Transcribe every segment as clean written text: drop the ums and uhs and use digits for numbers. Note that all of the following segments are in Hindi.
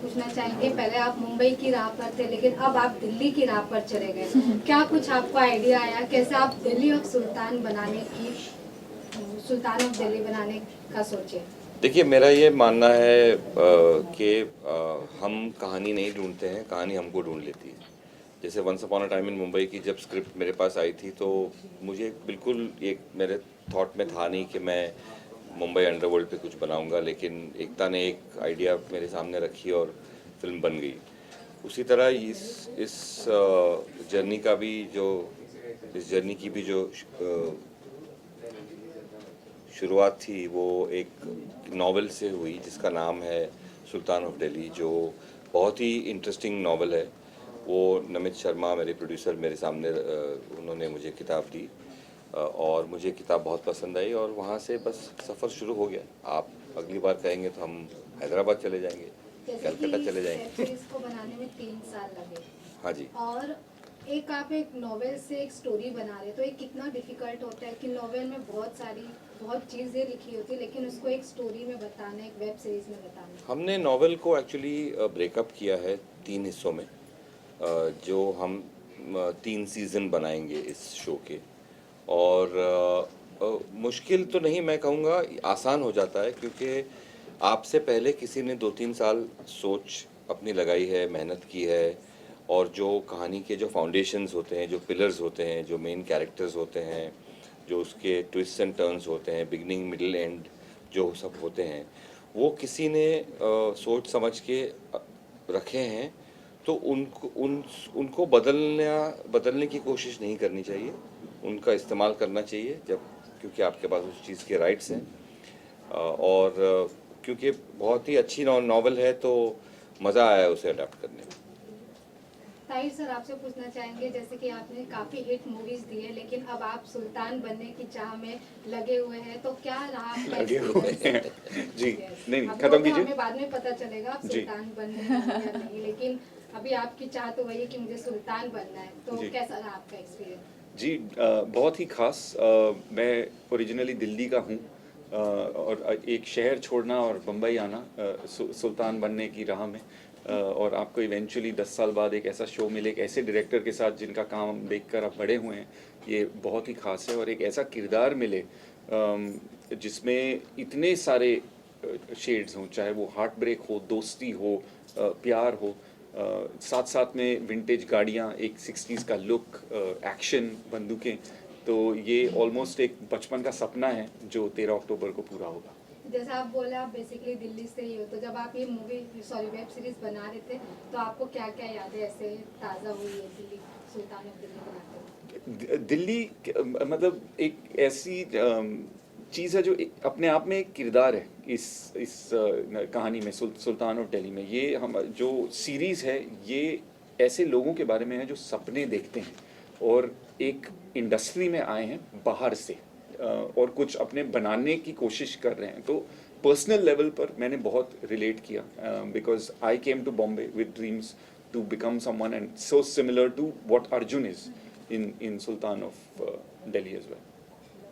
पूछना चाहेंगे, पहले आप मुंबई की राह पर थे लेकिन अब आप दिल्ली की राह पर चले गए, क्या कुछ आपको आइडिया आया कैसे आप दिल्ली ऑफ सुल्तान बनाने की, सुल्तान ऑफ दिल्ली बनाने का सोचे? देखिए, मेरा ये मानना है कि हम कहानी नहीं ढूंढते हैं, कहानी हमको ढूंढ लेती है। जैसे once upon a time in Mumbai की जब स्क्रिप्ट मेरे पास आई थी तो मुझे बिल्कुल एक मेरे थॉट में था नहीं कि मैं मुंबई अंडरवर्ल्ड पे कुछ बनाऊंगा, लेकिन एकता ने एक आइडिया मेरे सामने रखी और फिल्म बन गई। उसी तरह इस जर्नी का भी जो इस जर्नी की भी जो शुरुआत थी वो एक नावल से हुई जिसका नाम है सुल्तान ऑफ दिल्ली, जो बहुत ही इंटरेस्टिंग नावल है। वो नमित शर्मा मेरे प्रोड्यूसर मेरे सामने उन्होंने मुझे किताब दी और मुझे किताब बहुत पसंद आई और वहाँ से बस सफ़र शुरू हो गया। आप अगली बार कहेंगे तो हम हैदराबाद चले जाएंगे, कलकत्ता चले जाएंगे। इसको बनाने में 3 साल लगे। हाँ जी। और एक आप एक नॉवेल से एक स्टोरी बना रहे तो ये कितना डिफिकल्ट होता है कि नॉवेल में बहुत चीज़ें लिखी होती है लेकिन उसको एक स्टोरी में बताना, एक वेब सीरीज में बताना। हमने नॉवेल को एक्चुअली ब्रेकअप किया है 3 हिस्सों में, जो हम 3 सीज़न बनाएंगे इस शो के। और मुश्किल तो नहीं, मैं कहूँगा आसान हो जाता है, क्योंकि आपसे पहले किसी ने 2-3 साल सोच अपनी लगाई है, मेहनत की है, और जो कहानी के जो फाउंडेशंस होते हैं, जो पिलर्स होते हैं, जो मेन कैरेक्टर्स होते हैं, जो उसके ट्विस्ट एंड टर्न्स होते हैं, बिगनिंग मिडिल एंड जो सब होते हैं, वो किसी ने सोच समझ के रखे हैं। तो उनको बदलने की कोशिश नहीं करनी चाहिए, उनका इस्तेमाल करना चाहिए जब, क्योंकि आपके पास उस चीज़ के राइट्स हैं। और क्योंकि बहुत ही अच्छी नॉवल है तो मज़ा आया उसे अडेप्ट करने में। ताहिर सर, आपसे पूछना चाहेंगे, जैसे कि आपने काफ़ी हिट मूवीज दी है लेकिन अब आप सुल्तान बनने की चाह में लगे हुए हैं, तो क्या रहा आपका लगे हुए हैं जी। Yes. नहीं, अब खत्म वो तो कीजिए हमें बाद में पता चलेगा आप जी। सुल्तान बनने वाले या नहीं, लेकिन अभी आपकी चाह तो वही है कि मुझे सुल्तान बनना है, तो जी। कैसा रहा आपका एक्सपीरियंस? जी, बहुत ही खास। मैं ओरिजिनली दिल्ली का हूँ, और एक शहर छोड़ना और बम्बई आना सुल्तान बनने की राह में, और आपको इवेंचुअली 10 साल बाद एक ऐसा शो मिले, एक ऐसे डायरेक्टर के साथ जिनका काम देखकर आप बड़े हुए हैं, ये बहुत ही खास है। और एक ऐसा किरदार मिले जिसमें इतने सारे शेड्स हों, चाहे वो हार्ट ब्रेक हो, दोस्ती हो, प्यार हो, साथ साथ में विंटेज गाड़ियाँ, एक 60s का लुक, एक्शन, बंदूकें। तो ये ऑलमोस्ट एक बचपन का सपना है जो 13 अक्टूबर को पूरा होगा। जैसा आप बोले आप बेसिकली दिल्ली से ही हो, तो जब आप ये वेब सीरीज बना रहे थे तो आपको क्या क्या यादें ऐसे ताज़ा हुई है दिल्ली, सुल्तान ऑफ दिल्ली बनाते हुए? दिल्ली मतलब एक ऐसी चीज़ है जो अपने आप में एक किरदार है इस कहानी में, सुल्तान ऑफ दिल्ली में। ये हम जो सीरीज़ है ये ऐसे लोगों के बारे में है जो सपने देखते हैं और एक इंडस्ट्री में आए हैं बाहर से, और कुछ अपने बनाने की कोशिश कर रहे हैं। तो पर्सनल लेवल पर मैंने बहुत रिलेट किया, because I came to Bombay with dreams to become someone, and so similar to what Arjun is in Sultan of Delhi as well.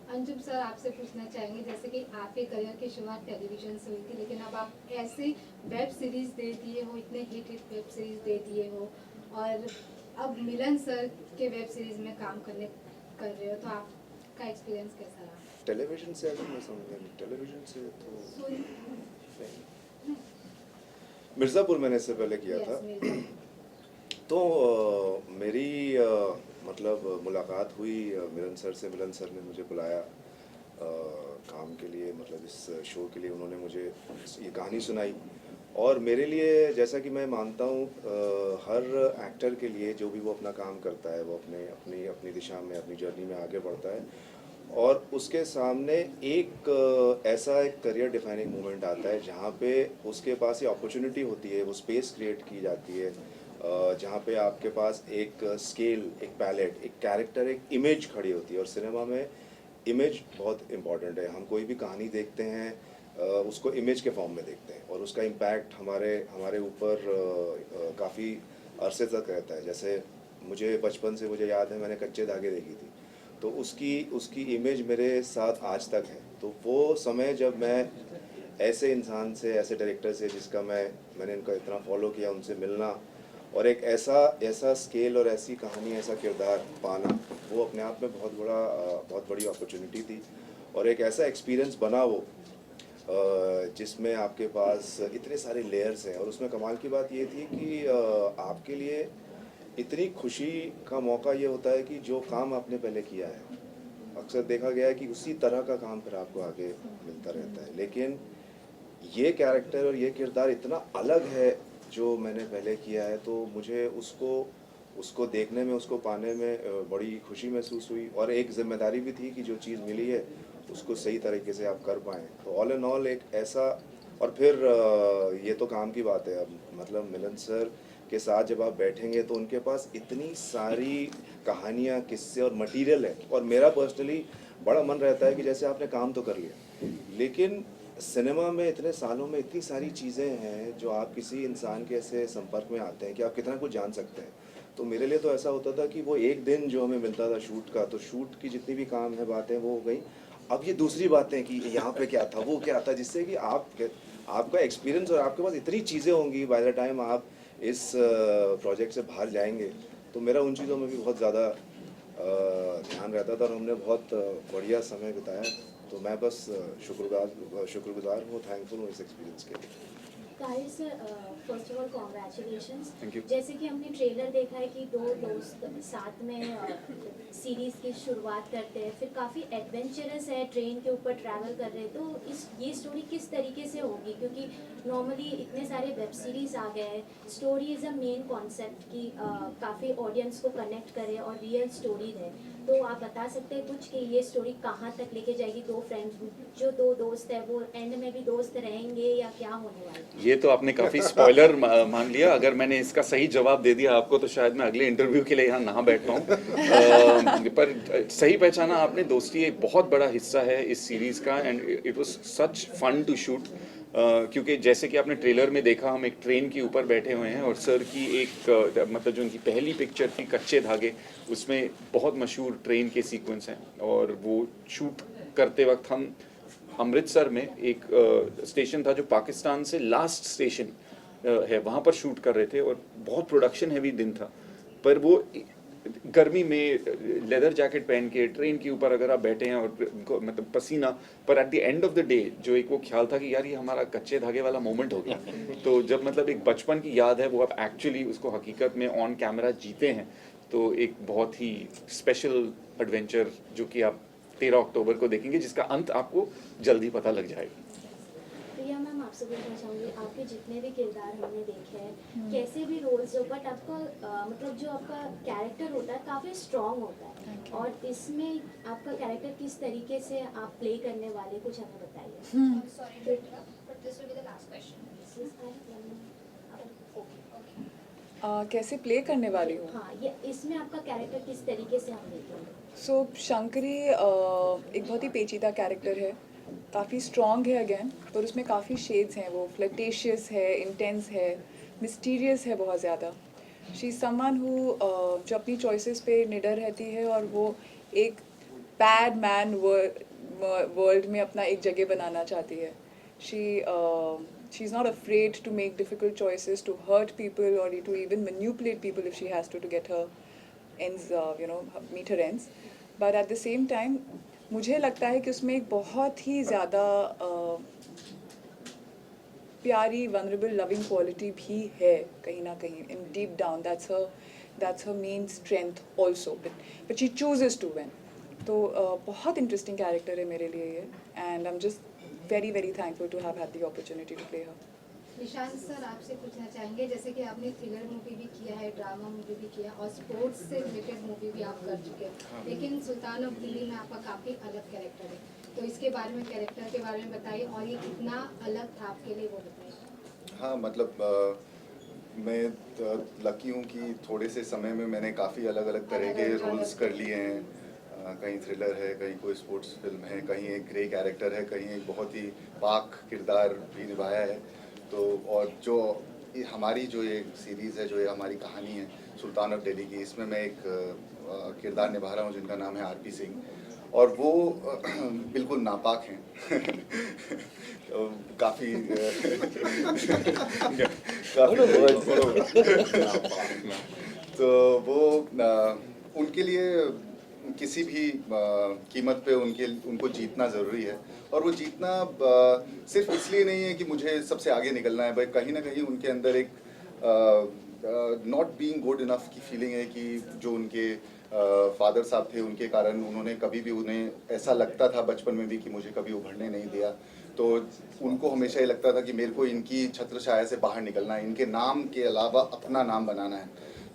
Anjum sir, आपसे पूछना चाहेंगे, जैसे कि आपके करियर की शुरुआत टेलीविजन से हुई थी लेकिन अब आप ऐसे वेब सीरीज दे दिए हो, इतने हिट वेब सीरीज दे दिए हो, और अब मिलन सर के वेब सीरीज में काम कर रहे हो, तो आपका एक्सपीरियंस कैसा रहा? टेलीविजन से अगर मैं समझ, टेलीविजन से तो मिर्ज़ापुर मैंने इससे पहले किया था। तो मेरी मतलब मुलाकात हुई मिलन सर से। मिलन सर ने मुझे बुलाया काम के लिए, मतलब इस शो के लिए उन्होंने मुझे ये कहानी सुनाई। और मेरे लिए, जैसा कि मैं मानता हूँ, हर एक्टर के लिए जो भी वो अपना काम करता है वो अपनी दिशा में, अपनी जर्नी में आगे बढ़ता है, और उसके सामने एक ऐसा एक करियर डिफाइनिंग मोमेंट आता है जहाँ पे उसके पास ये अपॉर्चुनिटी होती है, वो स्पेस क्रिएट की जाती है जहाँ पे आपके पास एक स्केल, एक पैलेट, एक कैरेक्टर, एक इमेज खड़ी होती है। और सिनेमा में इमेज बहुत इम्पॉर्टेंट है। हम कोई भी कहानी देखते हैं उसको इमेज के फॉर्म में देखते हैं, और उसका इम्पैक्ट हमारे ऊपर काफ़ी अरसे तक रहता है। जैसे मुझे बचपन से मुझे याद है, मैंने कच्चे धागे देखी थी, तो उसकी इमेज मेरे साथ आज तक है। तो वो समय जब मैं ऐसे इंसान से, ऐसे डायरेक्टर से जिसका मैं मैंने इनका इतना फॉलो किया, उनसे मिलना और एक ऐसा स्केल और ऐसी कहानी, ऐसा किरदार पाना, वो अपने आप में बहुत बड़ी अपॉर्चुनिटी थी और एक ऐसा एक्सपीरियंस बना वो जिसमें आपके पास इतने सारे लेयर्स हैं। और उसमें कमाल की बात ये थी कि आपके लिए इतनी खुशी का मौका ये होता है कि जो काम आपने पहले किया है, अक्सर देखा गया है कि उसी तरह का काम फिर आपको आगे मिलता रहता है, लेकिन ये कैरेक्टर और ये किरदार इतना अलग है जो मैंने पहले किया है, तो मुझे उसको देखने में, उसको पाने में बड़ी खुशी महसूस हुई और एक जिम्मेदारी भी थी कि जो चीज़ मिली है उसको सही तरीके से आप कर पाएँ। तो ऑल इन ऑल एक ऐसा, और फिर ये तो काम की बात है, अब मतलब मिलन सर के साथ जब आप बैठेंगे तो उनके पास इतनी सारी कहानियाँ, किस्से और मटेरियल है और मेरा पर्सनली बड़ा मन रहता है कि जैसे आपने काम तो कर लिया, लेकिन सिनेमा में इतने सालों में इतनी सारी चीज़ें हैं जो आप किसी इंसान के ऐसे संपर्क में आते हैं कि आप कितना कुछ जान सकते हैं। तो मेरे लिए तो ऐसा होता था कि वो एक दिन जो हमें मिलता था शूट का, तो शूट की जितनी भी काम है, बातें, वो हो गई। अब ये दूसरी बातें कि यहाँ पे क्या था, वो क्या था, जिससे कि आपका एक्सपीरियंस और आपके पास इतनी चीज़ें होंगी बाय द टाइम आप इस प्रोजेक्ट से बाहर जाएंगे। तो मेरा उन चीज़ों में भी बहुत ज़्यादा ध्यान रहता था और हमने बहुत बढ़िया समय बिताया। तो मैं बस शुक्रगुजार हूँ, थैंकफुल हूँ इस एक्सपीरियंस के लिए। Tahir sir, first of all congratulations. Thank you. जैसे कि हमने ट्रेलर देखा है कि दो दोस्त साथ में सीरीज़ की शुरुआत करते हैं, फिर काफ़ी एडवेंचरस है, ट्रेन के ऊपर ट्रैवल कर रहे हैं, तो ये स्टोरी किस तरीके से होगी? क्योंकि नॉर्मली इतने सारे वेब सीरीज़ आ गए हैं, story is a main concept कि काफ़ी ऑडियंस को कनेक्ट करे और रियल स्टोरी है। तो आप बता सकते हैं कुछ कि ये स्टोरी कहाँ तक लेके जाएगी? दो फ्रेंड्स, जो दो दोस्त है, वो एंड में भी दोस्त रहेंगे या क्या होने वाला है? ये तो आपने काफी स्पॉइलर मान लिया। अगर मैंने इसका सही जवाब दे दिया आपको तो शायद मैं अगले इंटरव्यू के लिए यहाँ ना बैठ पाऊँ। पर सही पहचाना आपने, दोस्ती एक बहुत बड़ा हिस्सा है इस सीरीज का end it was such fun to shoot. क्योंकि जैसे कि आपने ट्रेलर में देखा, हम एक ट्रेन के ऊपर बैठे हुए हैं और सर की एक मतलब जो उनकी पहली पिक्चर थी कच्चे धागे, उसमें बहुत मशहूर ट्रेन के सीक्वेंस हैं और वो शूट करते वक्त हम अमृतसर में एक स्टेशन था जो पाकिस्तान से लास्ट स्टेशन है, वहाँ पर शूट कर रहे थे और बहुत प्रोडक्शन हैवी दिन था। पर वो गर्मी में लेदर जैकेट पहन के ट्रेन के ऊपर अगर आप बैठे हैं और मतलब पसीना, पर at the end of the day जो एक वो ख्याल था कि यार ये हमारा कच्चे धागे वाला मोमेंट हो गया। तो जब मतलब एक बचपन की याद है वो आप एक्चुअली उसको हकीकत में ऑन कैमरा जीते हैं, तो एक बहुत ही स्पेशल एडवेंचर जो कि आप 13 अक्टूबर को देखेंगे, जिसका अंत आपको जल्दी पता लग जाएगा। प्रिया मैम, आपसे पूछना चाहूँगी, आपके जितने भी किरदार हमने देखे हैं, कैसे भी रोल्स हो, बट आपका मतलब जो आपका कैरेक्टर होता है काफ़ी स्ट्रॉन्ग होता है, और इसमें आपका कैरेक्टर किस तरीके से आप प्ले करने वाले, कुछ हमें बताइए। Sorry to interrupt, but this will be the last question. कैसे प्ले करने वाली हूँ? हाँ, ये इसमें आपका कैरेक्टर किस तरीके से हम देखेंगे? सो शंकरी एक बहुत ही पेचीदा कैरेक्टर है, काफ़ी स्ट्रॉन्ग है अगेन, पर उसमें काफ़ी शेड्स हैं। वो फ्लर्टेशियस है, इंटेंस है, मिस्टीरियस है बहुत ज़्यादा। शी इज़ समवन हु जो अपनी चॉइसेस पे निडर रहती है और वो एक बैड मैन वर्ल्ड में अपना एक जगह बनाना चाहती है। She's not afraid to make difficult choices, to hurt people, or to even manipulate people if she has to get her ends, meet her ends. But at the same time, मुझे लगता है कि उसमें एक बहुत ही ज़्यादा प्यारी, vulnerable, loving quality भी है कहीं ना कहीं. In deep down, that's her main strength also. But she chooses to win. तो बहुत interesting character है मेरे लिए ये, and I'm just very very thankful to have had the opportunity to play her. Nishant sir, आपसे पूछना चाहेंगे, जैसे कि आपने थ्रिलर मूवी भी किया है, ड्रामा मूवी भी किया और स्पोर्ट्स से रिलेटेड मूवी भी आप कर चुके हैं, लेकिन सुल्तान ऑफ दिल्ली में आपका काफ़ी अलग कैरेक्टर है, तो इसके बारे में, कैरेक्टर के बारे में बताइए और ये कितना अलग था आपके लिए, वो बताइए। हाँ, मतलब मैं लकी हूँ कि थोड़े से समय में मैंने काफ़ी अलग अलग तरह के रोल्स कर लिए हैं। कहीं थ्रिलर है, कहीं कोई स्पोर्ट्स फिल्म है, कहीं एक ग्रे कैरेक्टर है, कहीं एक बहुत ही पाक किरदार भी निभाया है। तो और जो हमारी जो ये सीरीज़ है, जो ये हमारी कहानी है सुल्तान ऑफ दिल्ली की, इसमें मैं एक किरदार निभा रहा हूँ जिनका नाम है आरपी सिंह। और वो बिल्कुल नापाक हैं काफ़ी तो वो उनके लिए किसी भी कीमत पे उनको जीतना ज़रूरी है, और वो जीतना सिर्फ इसलिए नहीं है कि मुझे सबसे आगे निकलना है, भाई कहीं ना कहीं उनके अंदर एक नॉट बीइंग गुड इनफ की फीलिंग है कि जो उनके फादर साहब थे, उनके कारण उन्होंने कभी भी, उन्हें ऐसा लगता था बचपन में भी कि मुझे कभी उभरने नहीं दिया, तो उनको हमेशा ये लगता था कि मेरे को इनकी छत्र छाया से बाहर निकलना है, इनके नाम के अलावा अपना नाम बनाना है।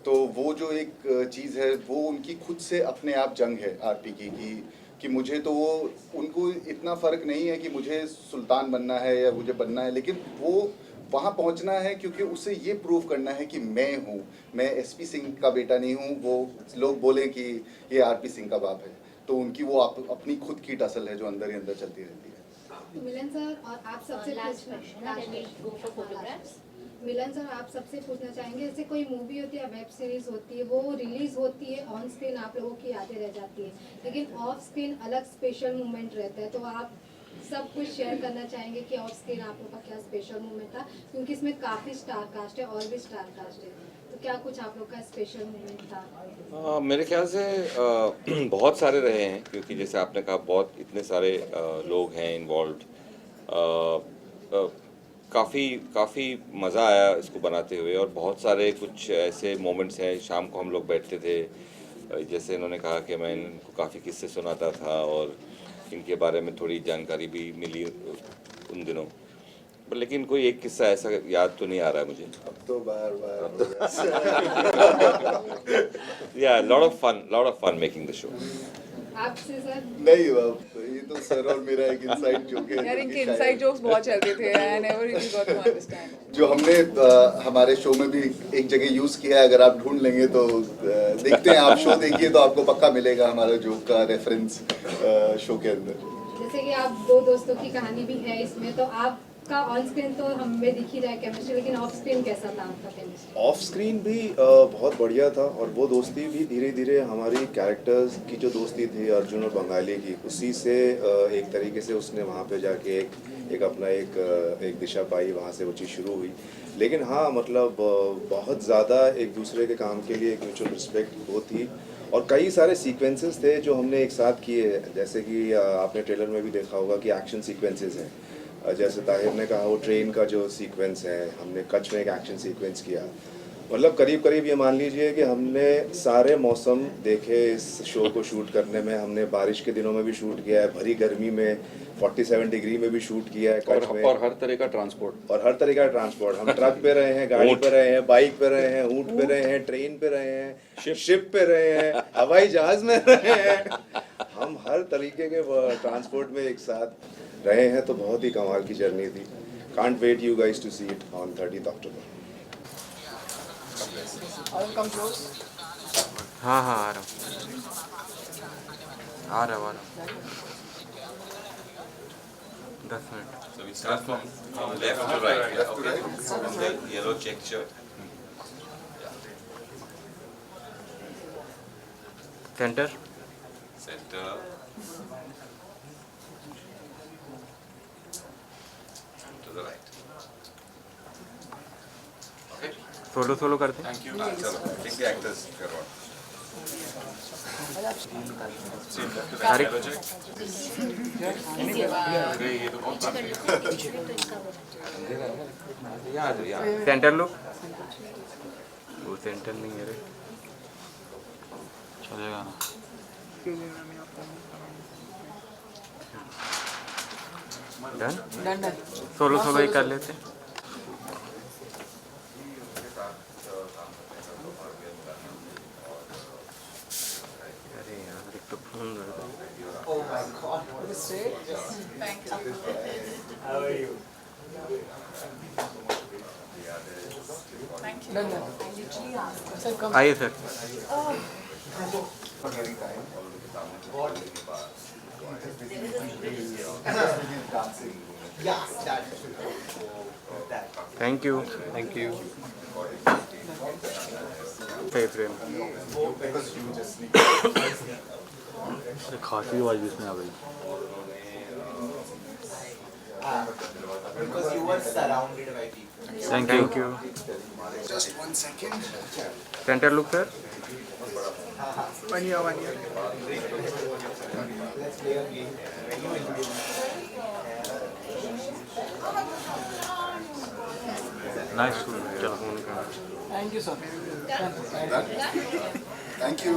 तो वो जो एक चीज़ है वो उनकी खुद से अपने आप जंग है आरपी की, कि मुझे तो वो, उनको इतना फ़र्क नहीं है कि मुझे सुल्तान बनना है या मुझे बनना है, लेकिन वो वहाँ पहुँचना है क्योंकि उसे ये प्रूव करना है कि मैं हूँ, मैं एसपी सिंह का बेटा नहीं हूँ, वो लोग बोलें कि ये आरपी सिंह का बाप है, तो उनकी वो अपनी खुद की टसल है जो अंदर ही अंदर चलती रहती है। मिलन सर, और आप सबसे last question, then we go for photographs. Milan sir, आप सबसे पूछना चाहेंगे, जैसे कोई मूवी होती है, वेब सीरीज होती है, वो रिलीज होती है, ऑन स्क्रीन आप लोगों की यादें रह जाती है, लेकिन ऑफ स्क्रीन अलग स्पेशल मोमेंट रहता है, तो आप सब कुछ शेयर करना चाहेंगे कि ऑफ स्क्रीन आप लोगों का क्या स्पेशल मोमेंट था, क्योंकि इसमें काफ़ी स्टार कास्ट है और भी स्टार कास्ट है, तो क्या कुछ आप लोग का स्पेशल मोमेंट था? मेरे ख्याल से बहुत सारे रहे हैं, क्योंकि जैसे आपने कहा बहुत इतने सारे लोग हैं इन्वॉल्व। काफ़ी मज़ा आया इसको बनाते हुए, और बहुत सारे कुछ ऐसे मोमेंट्स हैं। शाम को हम लोग बैठते थे, जैसे इन्होंने कहा कि मैं इनको काफ़ी किस्से सुनाता था और इनके बारे में थोड़ी जानकारी भी मिली उन दिनों, पर लेकिन कोई एक किस्सा ऐसा याद तो नहीं आ रहा है मुझे। अब तो बार या lot of fun making the show. आपसे सर? नहीं ये तो सर और मेरा एक इनसाइड जोक है। यार इनके इनसाइड जोक्स बहुत चलते थे, I never really got to understand. जो हमने हमारे शो में भी एक जगह यूज किया है, अगर आप ढूंढ लेंगे तो देखते हैं, आप शो देखिए तो आपको पक्का मिलेगा हमारा जोक का रेफरेंस शो के अंदर। जैसे कि आप दो दोस्तों की कहानी भी है इसमें, तो आपका ऑन स्क्रीन तो हमें दिख ही रहा है केमिस्ट्री, लेकिन ऑफ स्क्रीन कैसा था आपका केमिस्ट्री? ऑफ स्क्रीन भी बहुत बढ़िया था, और वो दोस्ती भी धीरे धीरे हमारी कैरेक्टर्स की जो दोस्ती थी अर्जुन और बंगाली की, उसी से एक तरीके से उसने वहाँ पे जाके एक अपना एक दिशा पाई, वहाँ से वो चीज़ शुरू हुई। लेकिन हाँ मतलब बहुत ज़्यादा एक दूसरे के काम के लिए एक म्यूचुअल रिस्पेक्ट वो थी, और कई सारे सीक्वेंसेस थे जो हमने एक साथ किए, जैसे कि आपने ट्रेलर में भी देखा होगा कि एक्शन सीक्वेंसेस हैं। जैसे ताहिर ने कहा वो ट्रेन का जो सीक्वेंस है, हमने कच्छ में एक एक्शन सीक्वेंस किया। मतलब करीब करीब ये मान लीजिए कि हमने सारे मौसम देखे इस शो को शूट करने में। हमने बारिश के दिनों में भी शूट किया है, भरी गर्मी में 47 डिग्री में भी शूट किया है कच्छ में, और हर तरह का ट्रांसपोर्ट, हम ट्रक पे रहे हैं, गाड़ी पे रहे हैं, बाइक पे रहे हैं, ऊँट पे रहे हैं, ट्रेन पे रहे हैं, शिप पे रहे हैं, हवाई जहाज में रहे हैं, हम हर तरीके के ट्रांसपोर्ट में एक साथ रहे हैं। तो बहुत ही कमाल की जर्नी थी। Can't wait you guys to see it on 30th October. हाँ आ रहा हूँ 10 minute. So we start from left to right. Yeah, okay. From the yellow check shirt. Centre Center. To the right. Okay. Solo करते हैं। Thank you. चलो, take the actors if you're on. तारीख सेंटर लो, वो सेंटर नहीं है रे, चलेगा ना। डन सोलो ही कर लेते। अरे यार एक तो फोन कर दो। आइए सर। थैंक यू सही फ्रेम। खांसी आवाज भी इसमें आ गई। Because you were surrounded by people. Thank you. Just 1 second. Centre look sir. Let's play a game. When you introduce nice to चलो फोन कर। Thank you.